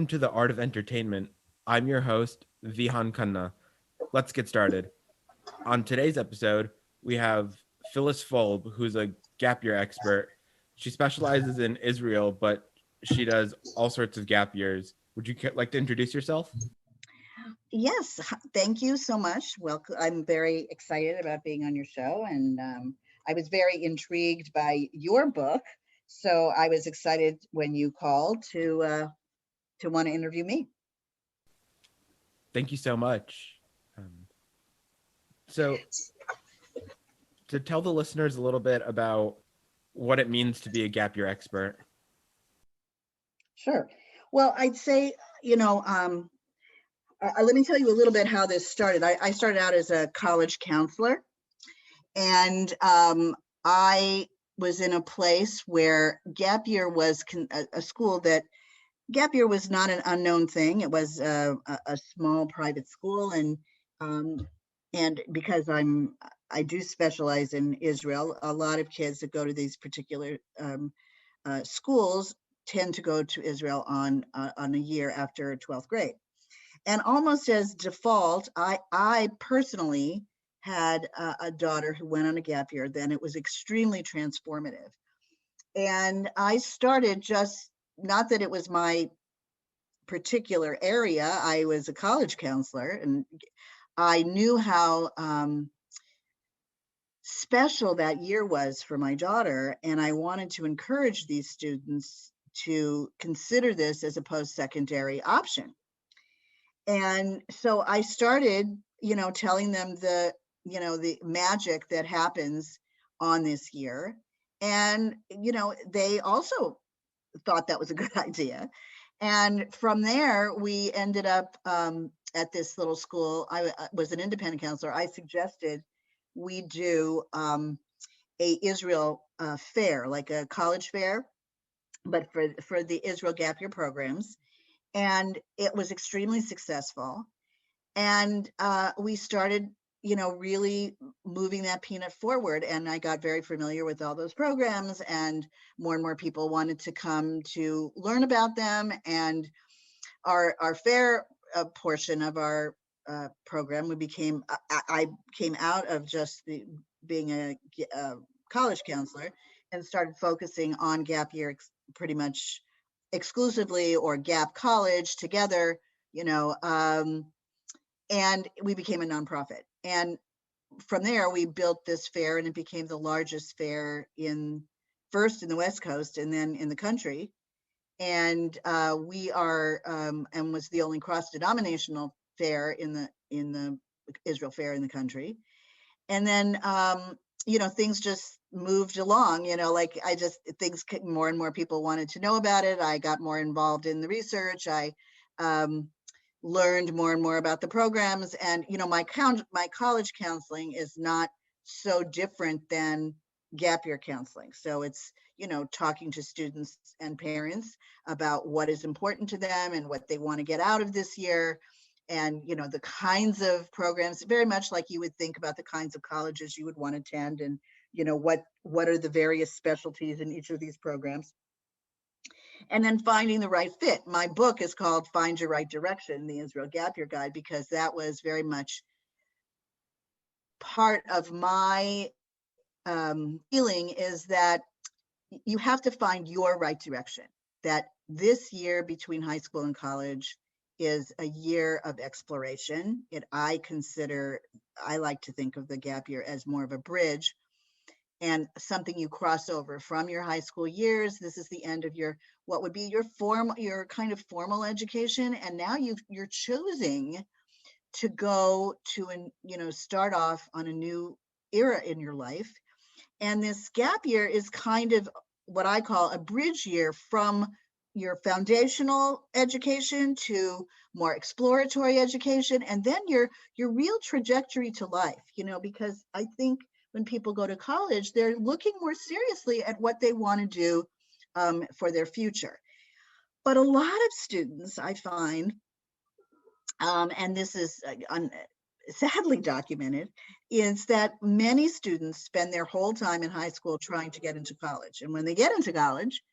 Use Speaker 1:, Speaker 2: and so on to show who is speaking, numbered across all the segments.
Speaker 1: Welcome to the Art of Entertainment. I'm your host, Vihan Khanna. Let's get started. On today's episode, we have Phyllis Folb, who's a gap year expert. She specializes in Israel, but she does all sorts of gap years. Would you like to introduce yourself?
Speaker 2: Yes, thank you so much. Welcome. I'm very excited about being on your show, and I was very intrigued by your book. So I was excited when you called to want to interview me.
Speaker 1: Thank you so much. So, to tell the listeners a little bit about what it means to be a gap year expert.
Speaker 2: Sure. Well, I'd say, let me tell you a little bit how this started. I started out as a college counselor, and I was in a place where gap year was a school that gap year was not an unknown thing. It was a small private school, and because I do specialize in Israel, a lot of kids that go to these particular schools tend to go to Israel on a year after 12th grade. And almost as default, I personally had a daughter who went on a gap year. Then it was extremely transformative. And I started just, not that it was my particular area, I was a college counselor, and I knew how special that year was for my daughter. And I wanted to encourage these students to consider this as a post-secondary option. And so I started, telling them the magic that happens on this year. And, they also thought that was a good idea. And from there, we ended up at this little school. I was an independent counselor. I suggested we do a Israel fair, like a college fair, but for the Israel gap year programs. And it was extremely successful. And we started, really moving that peanut forward. And I got very familiar with all those programs, and more people wanted to come to learn about them. And our fair portion of our program, I came out of just being a college counselor and started focusing on gap year pretty much exclusively, or gap college together, and we became a nonprofit. And from there, we built this fair, and it became the largest fair first in the West Coast and then in the country. And we are, and was the only cross-denominational fair in the Israel fair in the country. And then, things just moved along, things, more and more people wanted to know about it. I got more involved in the research. I learned more and more about the programs. And, my college counseling is not so different than gap year counseling. So it's, talking to students and parents about what is important to them and what they want to get out of this year. And, the kinds of programs, very much like you would think about the kinds of colleges you would want to attend, and, what are the various specialties in each of these programs. And then finding the right fit. My book is called Find Your Right Direction, the Israel Gap Year Guide, because that was very much part of my feeling, is that you have to find your right direction. That this year between high school and college is a year of exploration. I like to think of the gap year as more of a bridge, and something you cross over from your high school years. This is the end of what would be your kind of formal education. And now you're choosing to go to, start off on a new era in your life. And this gap year is kind of what I call a bridge year from your foundational education to more exploratory education, and then your real trajectory to life, because I think when people go to college, they're looking more seriously at what they want to do for their future. But a lot of students, I find, and this is sadly documented, is that many students spend their whole time in high school trying to get into college. And when they get into college,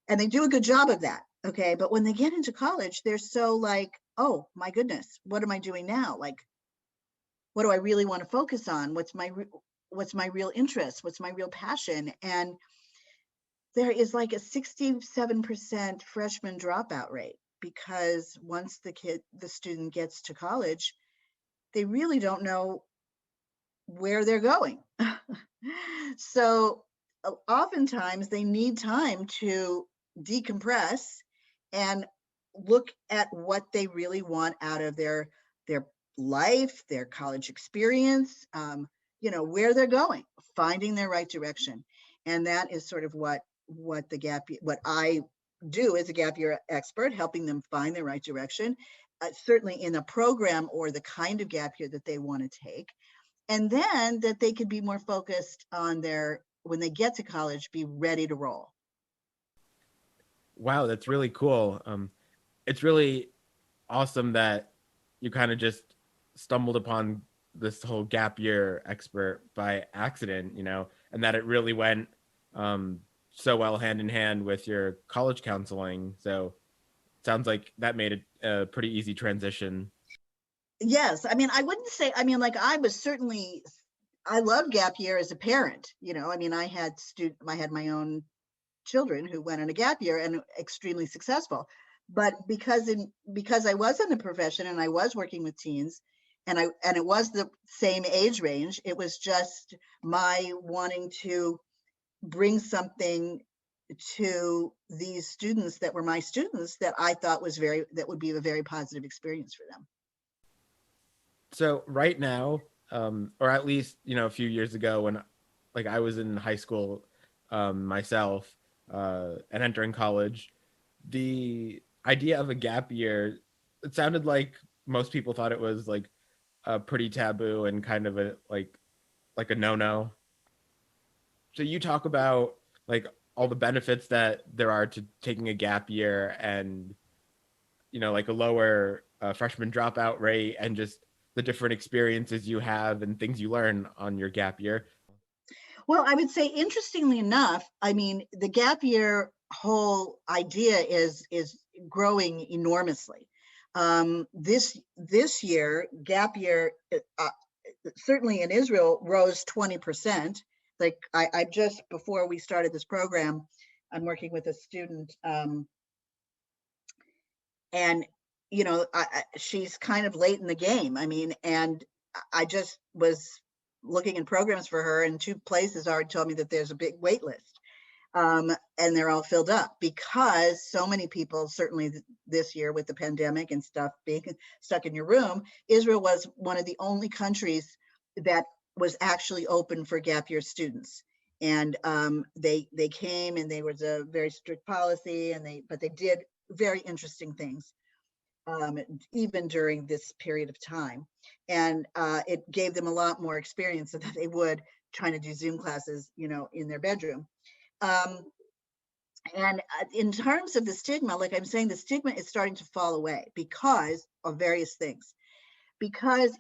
Speaker 2: and they do a good job of that, Okay, but when they get into college, they're so like, oh my goodness, what am I doing now? Like, what do I really want to focus on? What's my real interest? What's my real passion? And there is like a 67% freshman dropout rate, because once the student gets to college, they really don't know where they're going. So oftentimes they need time to decompress and look at what they really want out of their life, their college experience, where they're going, finding their right direction. And that is sort of what what I do as a gap year expert, helping them find their right direction, certainly in a program or the kind of gap year that they want to take, and then that they could be more focused on when they get to college, be ready to roll.
Speaker 1: Wow, that's really cool. It's really awesome that you kind of just stumbled upon this whole gap year expert by accident, and that it really went so well hand in hand with your college counseling. So it sounds like that made it a pretty easy transition.
Speaker 2: Yes, I mean, I wouldn't say, I mean, like, I love gap year as a parent. I mean, I had my own children who went on a gap year and extremely successful. But because I was in the profession and I was working with teens, and it was the same age range, it was just my wanting to bring something to these students that were my students that I thought that would be a very positive experience for them.
Speaker 1: So right now, or at least a few years ago when like I was in high school myself and entering college, the idea of a gap year, it sounded like most people thought it was like pretty taboo and kind of a no-no. So you talk about like all the benefits that there are to taking a gap year, and like a lower freshman dropout rate, and just the different experiences you have and things you learn on your gap year.
Speaker 2: Well, I would say, interestingly enough, I mean, the gap year whole idea is growing enormously. This year, gap year, certainly in Israel, rose 20%. Like, I just, before we started this program, I'm working with a student, and she's kind of late in the game. I mean, and I just was looking in programs for her, and two places already told me that there's a big wait list, and they're all filled up because so many people, certainly this year with the pandemic and stuff, being stuck in your room, Israel was one of the only countries that was actually open for gap year students. And they came, and there was a very strict policy, but they did very interesting things, even during this period of time. And it gave them a lot more experience than they would trying to do Zoom classes, in their bedroom. And in terms of the stigma, like I'm saying, the stigma is starting to fall away because of various things. Because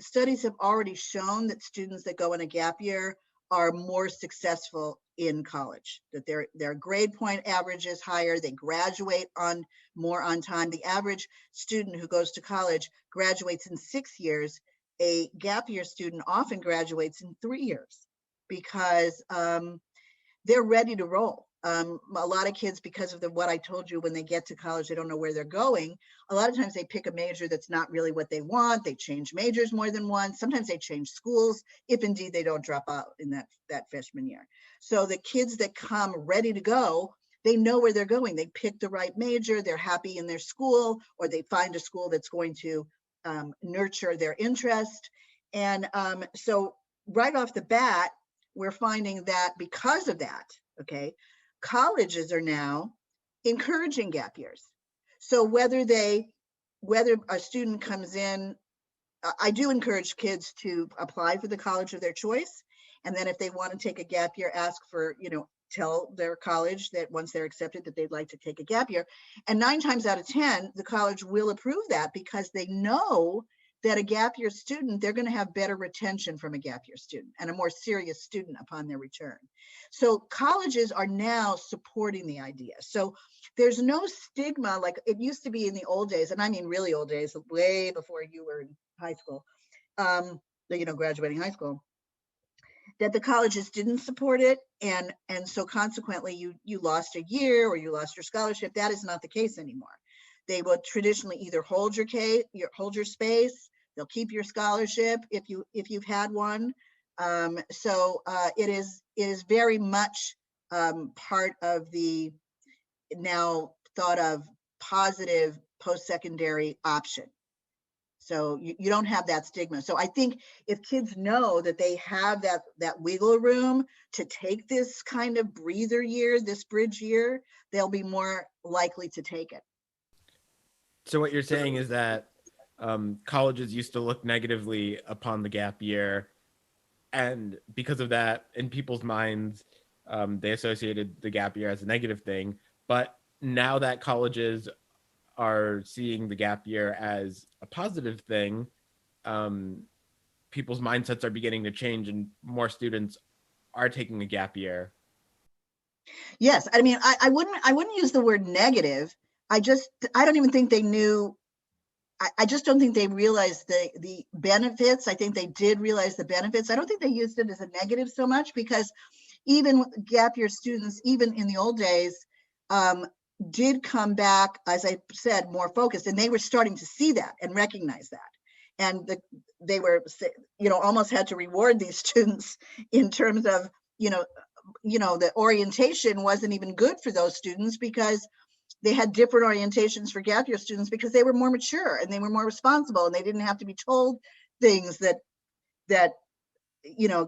Speaker 2: studies have already shown that students that go in a gap year are more successful in college, that their grade point average is higher, they graduate more on time. The average student who goes to college graduates in 6 years. A gap year student often graduates in 3 years, because they're ready to roll. A lot of kids, because of what I told you, when they get to college, they don't know where they're going. A lot of times they pick a major that's not really what they want. They change majors more than once. Sometimes they change schools, if indeed they don't drop out in that freshman year. So the kids that come ready to go, they know where they're going. They pick the right major. They're happy in their school, or they find a school that's going to nurture their interest. And so right off the bat, we're finding that because of that, okay, colleges are now encouraging gap years. So whether a student comes in, I do encourage kids to apply for the college of their choice. And then if they want to take a gap year, ask for, tell their college that once they're accepted that they'd like to take a gap year. And 9 times out of 10, the college will approve that, because they know that a gap year student, they're going to have better retention from a gap year student and a more serious student upon their return. So colleges are now supporting the idea. So there's no stigma like it used to be in the old days, and I mean really old days, way before you were in high school, graduating high school, that the colleges didn't support it, and so consequently you lost a year or you lost your scholarship. That is not the case anymore. They will traditionally either hold your space, they'll keep your scholarship if you've had one. So it is very much part of the now thought of positive post-secondary option. So you don't have that stigma. So I think if kids know that they have that wiggle room to take this kind of breather year, this bridge year, they'll be more likely to take it.
Speaker 1: So what you're saying is that colleges used to look negatively upon the gap year, and because of that, in people's minds, they associated the gap year as a negative thing. But now that colleges are seeing the gap year as a positive thing, people's mindsets are beginning to change, and more students are taking a gap year.
Speaker 2: Yes, I mean, I wouldn't use the word negative. I don't even think they knew. I just don't think they realized the benefits. I think they did realize the benefits. I don't think they used it as a negative so much, because even gap year students, even in the old days, did come back, as I said, more focused, and they were starting to see that and recognize that. And they were, almost had to reward these students in terms of, the orientation wasn't even good for those students, because they had different orientations for gap year students because they were more mature and they were more responsible, and they didn't have to be told things that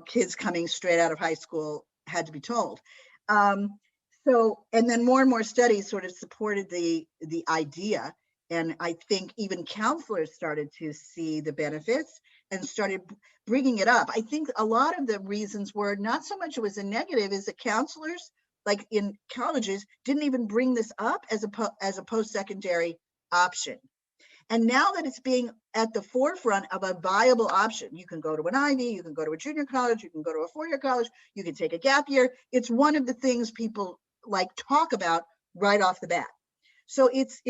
Speaker 2: kids coming straight out of high school had to be told. So, and then more and more studies sort of supported the idea. And I think even counselors started to see the benefits and started bringing it up. I think a lot of the reasons were not so much it was a negative, is that counselors, like in colleges, didn't even bring this up as a post-secondary option. And now that it's being at the forefront of a viable option, you can go to an Ivy, you can go to a junior college, you can go to a four-year college, you can take a gap year. It's one of the things people talk about right off the bat. So it's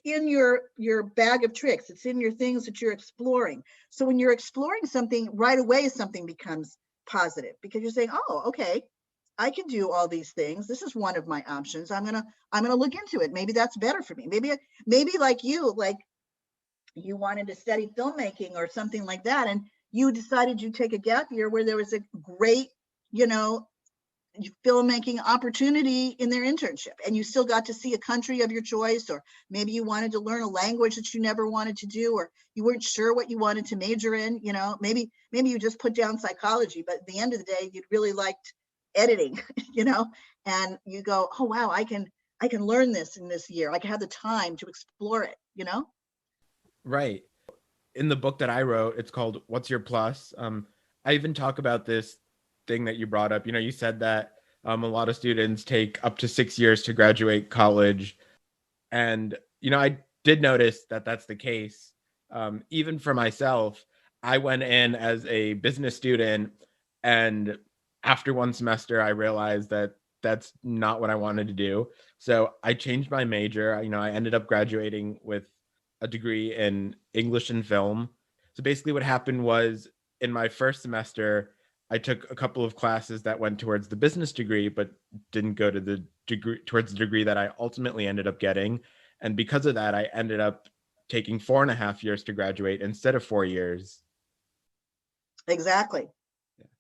Speaker 2: in your bag of tricks. It's in your things that you're exploring. So when you're exploring something, right away something becomes positive, because you're saying, oh, okay, I can do all these things. This is one of my options. I'm gonna look into it. Maybe that's better for me. Maybe like you wanted to study filmmaking or something like that, and you decided you'd take a gap year where there was a great, filmmaking opportunity in their internship, and you still got to see a country of your choice, or maybe you wanted to learn a language that you never wanted to do, or you weren't sure what you wanted to major in. Maybe you just put down psychology, but at the end of the day, you'd really liked editing, and you go, oh wow, I can learn this in this year. I can have the time to explore it.
Speaker 1: Right. In the book that I wrote, it's called What's Your Plus? I even talk about this thing that you brought up. You said that a lot of students take up to 6 years to graduate college. And, I did notice that that's the case. Even for myself, I went in as a business student, and after one semester, I realized that that's not what I wanted to do. So I changed my major. I ended up graduating with a degree in English and film. So basically what happened was, in my first semester, I took a couple of classes that went towards the business degree, but didn't go to the degree towards the degree that I ultimately ended up getting. And because of that, I ended up taking 4.5 years to graduate instead of 4 years.
Speaker 2: Exactly.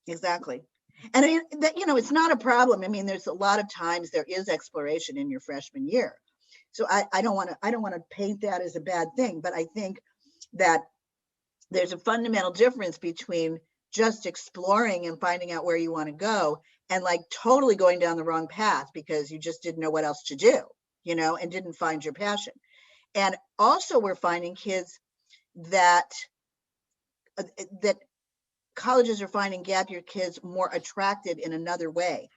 Speaker 2: Exactly. And it's not a problem. I mean, there's a lot of times there is exploration in your freshman year. So I don't want to paint that as a bad thing, but I think that there's a fundamental difference between just exploring and finding out where you want to go, and totally going down the wrong path because you just didn't know what else to do, and didn't find your passion. And also we're finding kids that colleges are finding gap year kids more attracted in another way.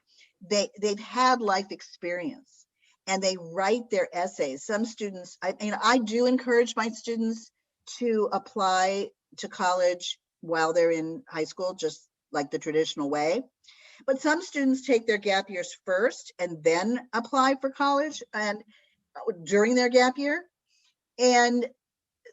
Speaker 2: They've had life experience, and they write their essays. Some students, I do encourage my students to apply to college while they're in high school, just like the traditional way. But some students take their gap years first and then apply for college and during their gap year. And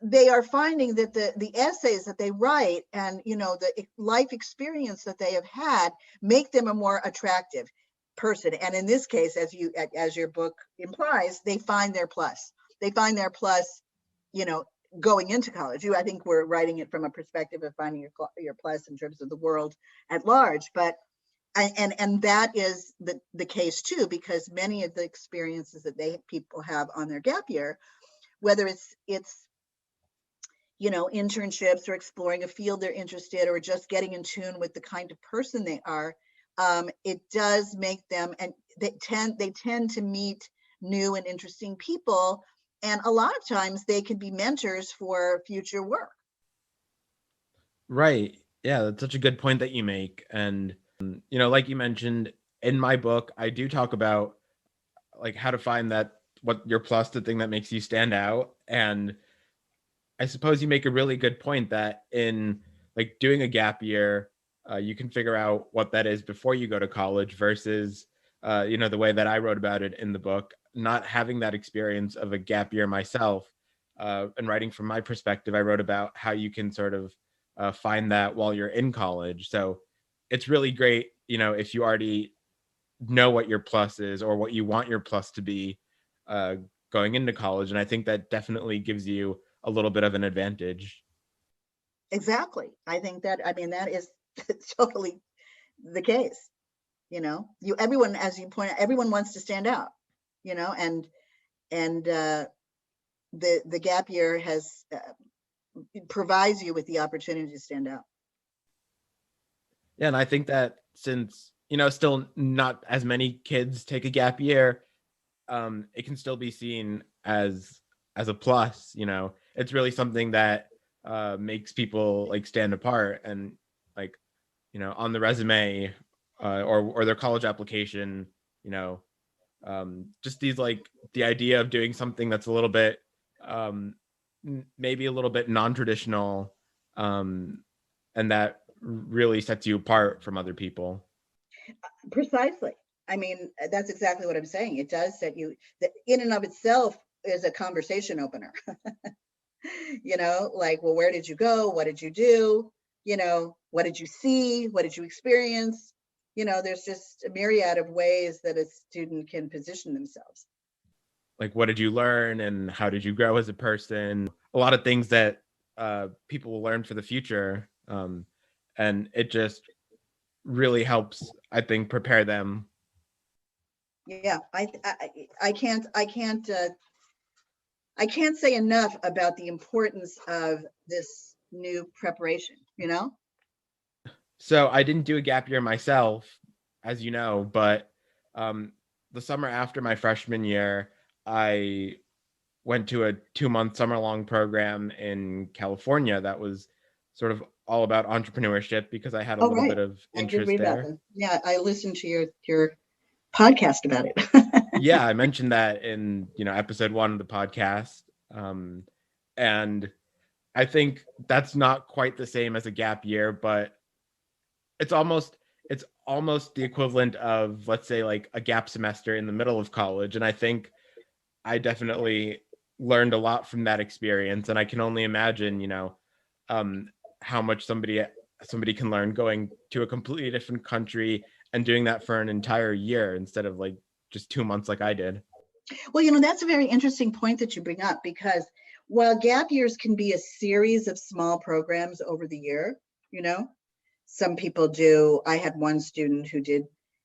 Speaker 2: they are finding that the essays that they write and, you know, the life experience that they have had make them a more attractive person. And in this case, as your book implies, they find their plus. They find their plus, you know, going into college. I think we're writing it from a perspective of finding your plus in terms of the world at large. But and that is the case too, because many of the experiences that people have on their gap year, whether it's you know, internships or exploring a field they're interested, or just getting in tune with the kind of person they are, it does make them, and they tend to meet new and interesting people, and a lot of times they can be mentors for future work.
Speaker 1: Right. Yeah, that's such a good point that you make. And you know, like you mentioned, in my book, I do talk about like how to find that what your plus, the thing that makes you stand out. And I suppose you make a really good point that in like doing a gap year, you can figure out what that is before you go to college versus, you know, the way that I wrote about it in the book, not having that experience of a gap year myself. And writing from my perspective, I wrote about how you can sort of find that while you're in college. So it's really great, you know, if you already know what your plus is or what you want your plus to be uh, going into college. And I think that definitely gives you a little bit of an advantage.
Speaker 2: Exactly. I think that, I mean, that is totally the case. You know, everyone, as you point out, everyone wants to stand out, you know, and the gap year has provides you with the opportunity to stand out.
Speaker 1: Yeah, and I think that since, you know, still not as many kids take a gap year, it can still be seen as a plus. You know, it's really something that makes people like stand apart, and like, you know, on the resume or their college application, you know, just these like the idea of doing something that's a little bit um, maybe a little bit non-traditional, um, and that really sets you apart from other people.
Speaker 2: Precisely. I mean, that's exactly what I'm saying. It does set you, that in and of itself is a conversation opener. You know, like, well, where did you go? What did you do? You know, what did you see? What did you experience? You know, there's just a myriad of ways that a student can position themselves.
Speaker 1: Like, what did you learn and how did you grow as a person? A lot of things that people will learn for the future, and it just really helps, I think, prepare them.
Speaker 2: Yeah, I can't say enough about the importance of this new preparation, you know?
Speaker 1: So I didn't do a gap year myself, as you know, but um, the summer after my freshman year, I went to a 2-month summer long program in California that was sort of all about entrepreneurship because I had a
Speaker 2: Oh,
Speaker 1: little
Speaker 2: right.
Speaker 1: bit of
Speaker 2: I did
Speaker 1: interest
Speaker 2: read about
Speaker 1: there.
Speaker 2: them. Yeah, I listened to your podcast about it.
Speaker 1: Yeah, I mentioned that in, you know, episode 1 of the podcast. Um, and I think that's not quite the same as a gap year, but it's almost it's almost the equivalent of, let's say, like a gap semester in the middle of college. And I think I definitely learned a lot from that experience. And I can only imagine, you know, um, how much somebody can learn going to a completely different country and doing that for an entire year instead of like just 2 months like I did.
Speaker 2: Well, you know, that's a very interesting point that you bring up, because while gap years can be a series of small programs over the year, you know, some people do. I had one student who did,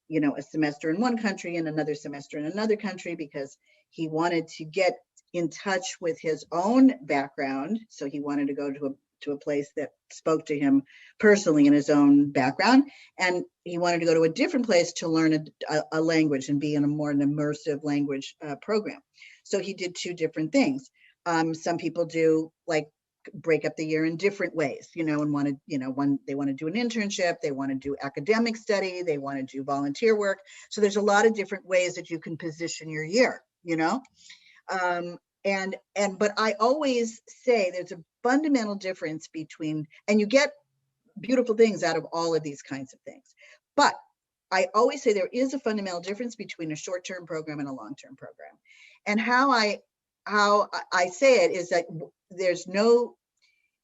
Speaker 2: you know, a semester in one country and another semester in another country because he wanted to get in touch with his own background. So he wanted to go to a place that spoke to him personally in his own background. And he wanted to go to a different place to learn a language and be in a more immersive language program. So he did two different things. Some people do like break up the year in different ways, you know, and want to, you know, one, they want to do an internship, they want to do academic study, they want to do volunteer work. So there's a lot of different ways that you can position your year, you know. But I always say there's fundamental difference between, and you get beautiful things out of all of these kinds of things. But I always say there is a fundamental difference between a short-term program and a long-term program. And how I say it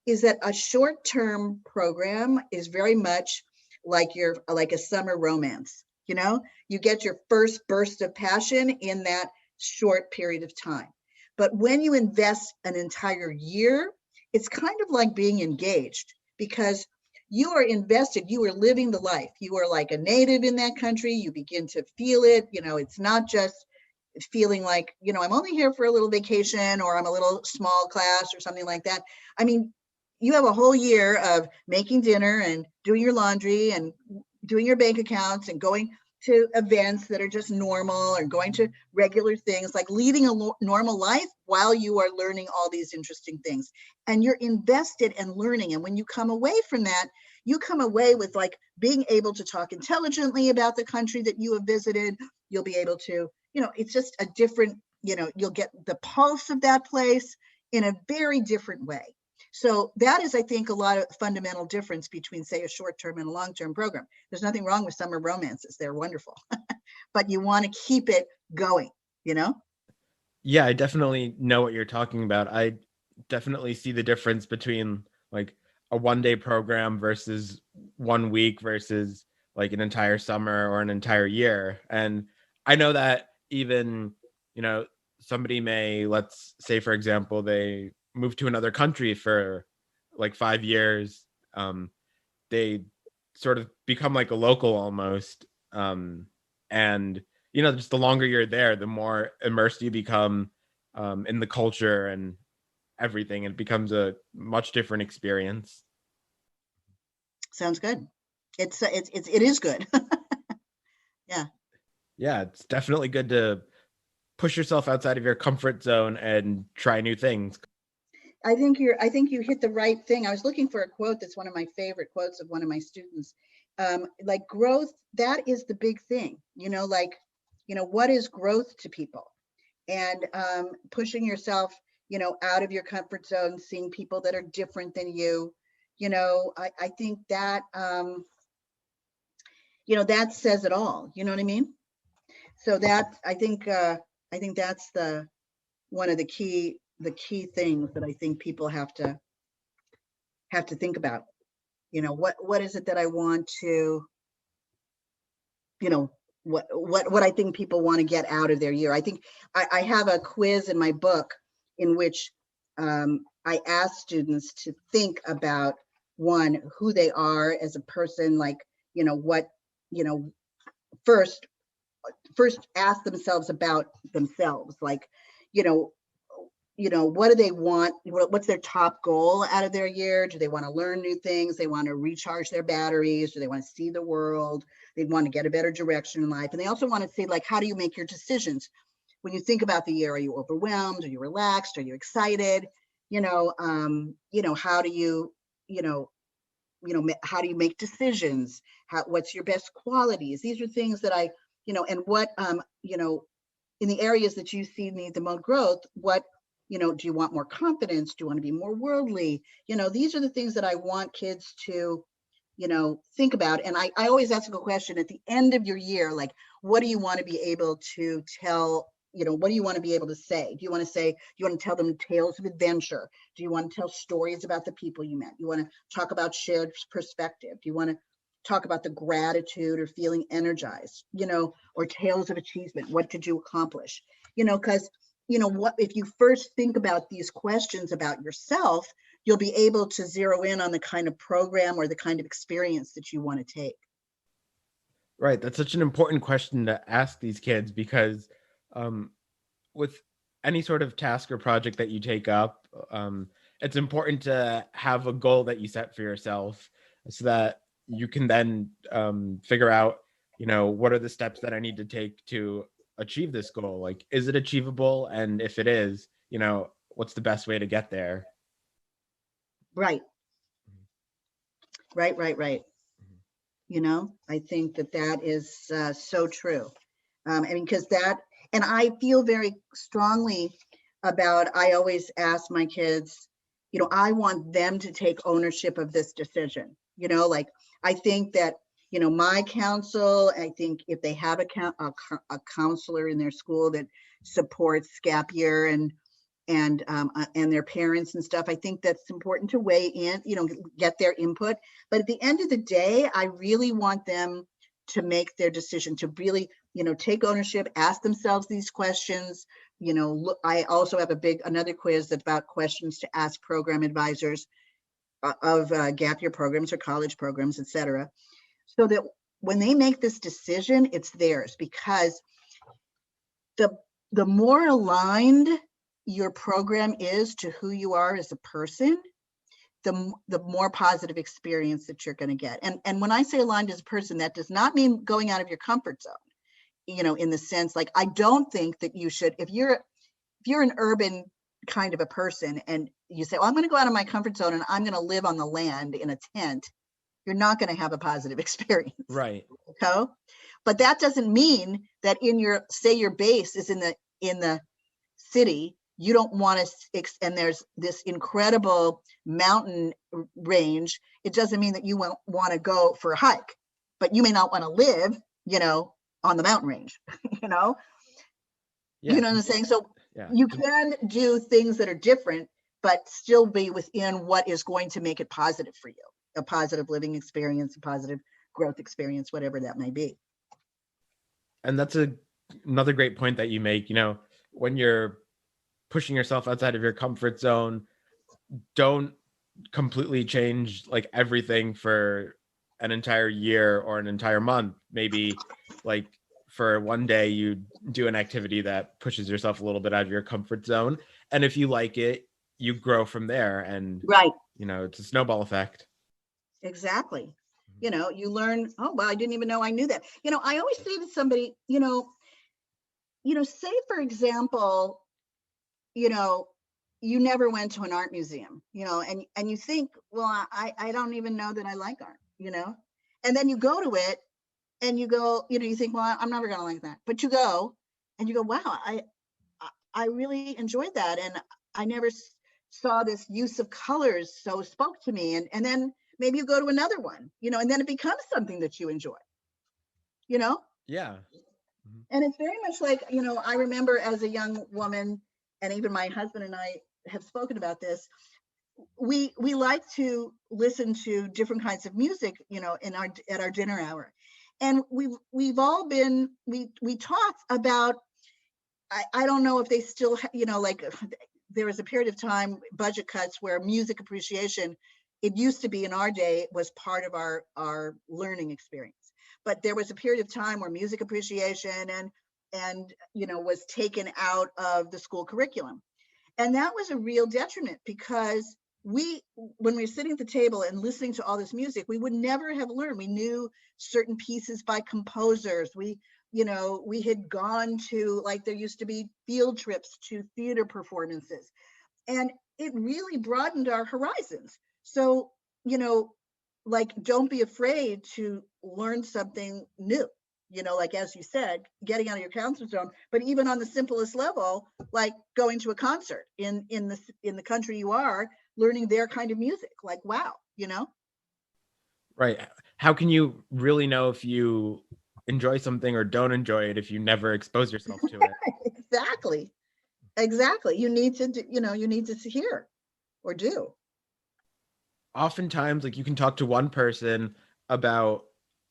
Speaker 2: is that a short-term program is very much like a summer romance. You get your first burst of passion in that short period of time. But when you invest an entire year, it's kind of like being engaged, because you are invested, you are living the life. You are like a native in that country. You begin to feel it. It's not just feeling like, I'm only here for a little vacation, or I'm a little small class or something like that. I mean, you have a whole year of making dinner and doing your laundry and doing your bank accounts and going to events that are just normal, or going to regular things, like leading a normal life while you are learning all these interesting things. And you're invested in learning. And when you come away from that, you come away with like being able to talk intelligently about the country that you have visited. You'll be able to, it's just a different, you'll get the pulse of that place in a very different way. So that is, I think, a lot of fundamental difference between, say, a short-term and a long-term program. There's nothing wrong with summer romances. They're wonderful. But you want to keep it going,
Speaker 1: Yeah, I definitely know what you're talking about. I definitely see the difference between like a 1-day program versus 1 week versus like an entire summer or an entire year. And I know that even, somebody may, let's say, for example, they move to another country for like 5 years. They sort of become like a local almost. And, just the longer you're there, the more immersed you become in the culture and everything. It becomes a much different experience.
Speaker 2: Sounds good. It is good. Yeah.
Speaker 1: Yeah, it's definitely good to push yourself outside of your comfort zone and try new things.
Speaker 2: I think you hit the right thing. I was looking for a quote that's one of my favorite quotes of one of my students. Like growth, that is the big thing. What is growth to people? And pushing yourself, out of your comfort zone, seeing people that are different than you. I think that that says it all. You know what I mean? So that I think that's one of the key things that I think people have to think about. What is it that I want to, what I think people want to get out of their year. I think I have a quiz in my book in which I ask students to think about, one, who they are as a person, like, what, first ask themselves about themselves, like, what do they want? What's their top goal out of their year? Do they want to learn new things? They want to recharge their batteries? Do they want to see the world? They want to get a better direction in life. And they also want to say, like, how do you make your decisions? When you think about the year, are you overwhelmed? Are you relaxed? Are you excited? How do you, how do you make decisions? What's your best qualities? These are things that and what, in the areas that you see need the most growth, what, do you want more confidence? Do you want to be more worldly? These are the things that I want kids to, think about. And I always ask a question at the end of your year, like, what do you want to be able to tell? What do you want to be able to say? Do you want to tell them tales of adventure? Do you want to tell stories about the people you met? You want to talk about shared perspective? Do you want to talk about the gratitude or feeling energized, or tales of achievement? What did you accomplish? Because, what if you first think about these questions about yourself, you'll be able to zero in on the kind of program or the kind of experience that you want to take.
Speaker 1: Right. That's such an important question to ask these kids because with any sort of task or project that you take up, it's important to have a goal that you set for yourself so that you can then figure out, what are the steps that I need to take to achieve this goal? Like, is it achievable? And if it is, what's the best way to get there?
Speaker 2: Right. Right. I think that is so true. Because and I feel very strongly about, I always ask my kids, I want them to take ownership of this decision. Like, I think that, my counsel, I think if they have a counselor in their school that supports gap year and their parents and stuff, I think that's important to weigh in, get their input. But at the end of the day, I really want them to make their decision, to really, take ownership, ask themselves these questions. Look, I also have another quiz that's about questions to ask program advisors of gap year programs or college programs, et cetera, so that when they make this decision, it's theirs. Because the more aligned your program is to who you are as a person, the more positive experience that you're going to get. And when I say aligned as a person, that does not mean going out of your comfort zone, in the sense, like, I don't think that you should, if you're an urban kind of a person and you say, well, I'm going to go out of my comfort zone and I'm going to live on the land in a tent, you're not going to have a positive experience.
Speaker 1: Right.
Speaker 2: Okay. But that doesn't mean that say your base is in the city, you don't want to, and there's this incredible mountain range. It doesn't mean that you won't want to go for a hike, but you may not want to live, on the mountain range,
Speaker 1: Yeah.
Speaker 2: You know what I'm saying? So
Speaker 1: Yeah.
Speaker 2: You can do things that are different, but still be within what is going to make it positive for you, a positive living experience, a positive growth experience, whatever that may be.
Speaker 1: And that's another great point that you make. When you're pushing yourself outside of your comfort zone, don't completely change like everything for an entire year or an entire month. Maybe like for one day you do an activity that pushes yourself a little bit out of your comfort zone, and if you like it, you grow from there. And
Speaker 2: right,
Speaker 1: it's a snowball effect.
Speaker 2: Exactly. You learn, oh, well, I didn't even know I knew that. I always say to somebody, say for example, you never went to an art museum, and you think, well, I don't even know that I like art, and then you go to it and you go, you think, well, I'm never going to like that. But you go and you go, wow, I really enjoyed that. And I never saw this use of colors. So spoke to me. And then maybe you go to another one, and then it becomes something that you enjoy,
Speaker 1: Yeah.
Speaker 2: And it's very much like, I remember as a young woman, and even my husband and I have spoken about this. We like to listen to different kinds of music, at our dinner hour. And we've all been, we talk about, I don't know if they still, like there was a period of time, budget cuts, where music appreciation, it used to be in our day, was part of our learning experience. But there was a period of time where music appreciation and was taken out of the school curriculum. And that was a real detriment, because when we were sitting at the table and listening to all this music, we would never have learned. We knew certain pieces by composers. We had gone to, like, there used to be field trips to theater performances, and it really broadened our horizons. So, like, don't be afraid to learn something new, like, as you said, getting out of your comfort zone, but even on the simplest level, like going to a concert in the country you are, learning their kind of music, like, wow,
Speaker 1: Right. How can you really know if you enjoy something or don't enjoy it if you never expose yourself to it?
Speaker 2: Exactly. You need to hear or do.
Speaker 1: Oftentimes, like, you can talk to one person about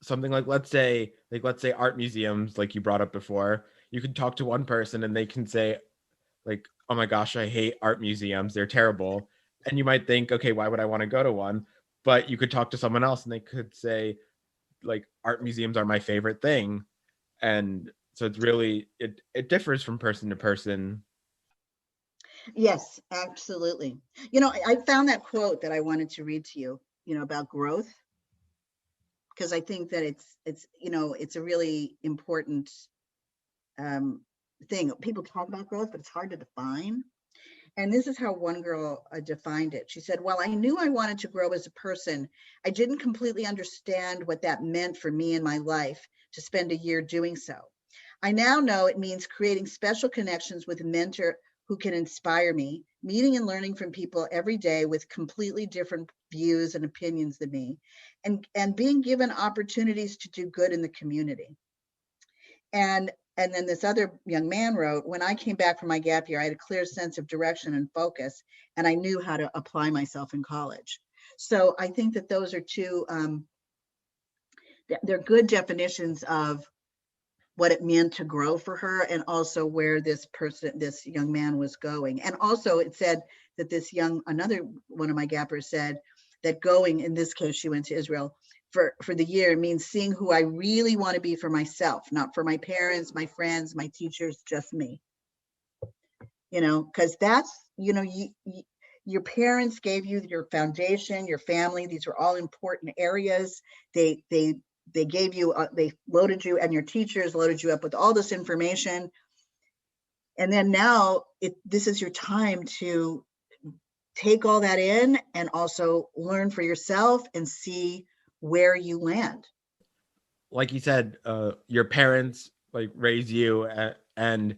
Speaker 1: something, like let's say art museums, like you brought up before. You could talk to one person and they can say, like, oh my gosh, I hate art museums, they're terrible. And you might think, okay, why would I want to go to one? But you could talk to someone else and they could say, like, art museums are my favorite thing. And so it's really, it differs from person to person.
Speaker 2: Yes, absolutely. I found that quote that I wanted to read to you, about growth, because I think that it's a really important thing. People talk about growth, but it's hard to define. And this is how one girl defined it. She said, while I knew I wanted to grow as a person, I didn't completely understand what that meant for me in my life to spend a year doing so. I now know it means creating special connections with a mentor who can inspire me, meeting and learning from people every day with completely different views and opinions than me, and being given opportunities to do good in the community. And then this other young man wrote, when I came back from my gap year, I had a clear sense of direction and focus, and I knew how to apply myself in college. So I think that those are two, they're good definitions of what it meant to grow for her, and also where this young man was going. And also it said that another one of my gappers said that going, in this case, she went to Israel for the year, means seeing who I really want to be for myself, not for my parents, my friends, my teachers, just me. Because that's, your parents gave you your foundation, your family. These are all important areas. They gave you, they loaded you, and your teachers loaded you up with all this information. And then now this is your time to take all that in and also learn for yourself and see where you land.
Speaker 1: Like you said, your parents raise you, and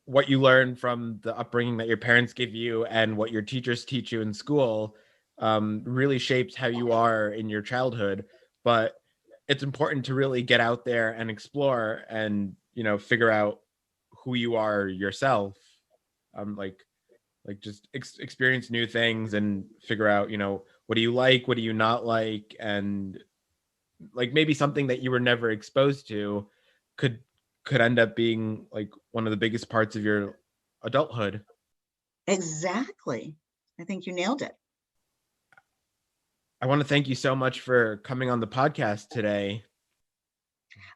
Speaker 1: what you learn from the upbringing that your parents give you and what your teachers teach you in school really shapes how you are in your childhood. But it's important to really get out there and explore and figure out who you are yourself. Just experience new things and figure out what do you like, what do you not like, and maybe something that you were never exposed to could end up being one of the biggest parts of your adulthood.
Speaker 2: Exactly. I think you nailed it.
Speaker 1: I want to thank you so much for coming on the podcast today.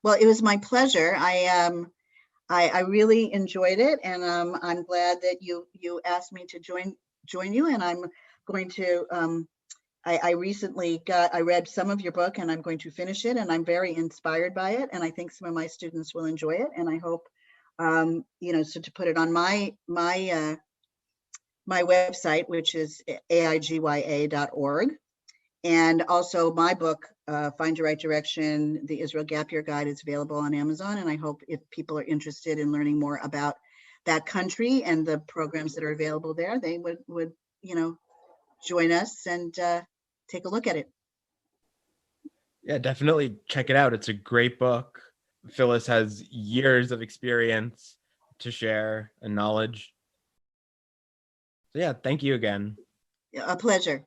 Speaker 2: Well, it was my pleasure. I really enjoyed it, and I'm glad that you asked me to join you. And I'm going to. I recently I read some of your book, and I'm going to finish it, and I'm very inspired by it, and I think some of my students will enjoy it, and I hope, so to put it on my website, which is aigya.org, and also my book, Find Your Right Direction, the Israel Gap Year Guide, is available on Amazon, and I hope if people are interested in learning more about that country and the programs that are available there, they would join us and take a look at it.
Speaker 1: Yeah, definitely check it out. It's a great book. Phyllis has years of experience to share and knowledge. So yeah, thank you again.
Speaker 2: A pleasure.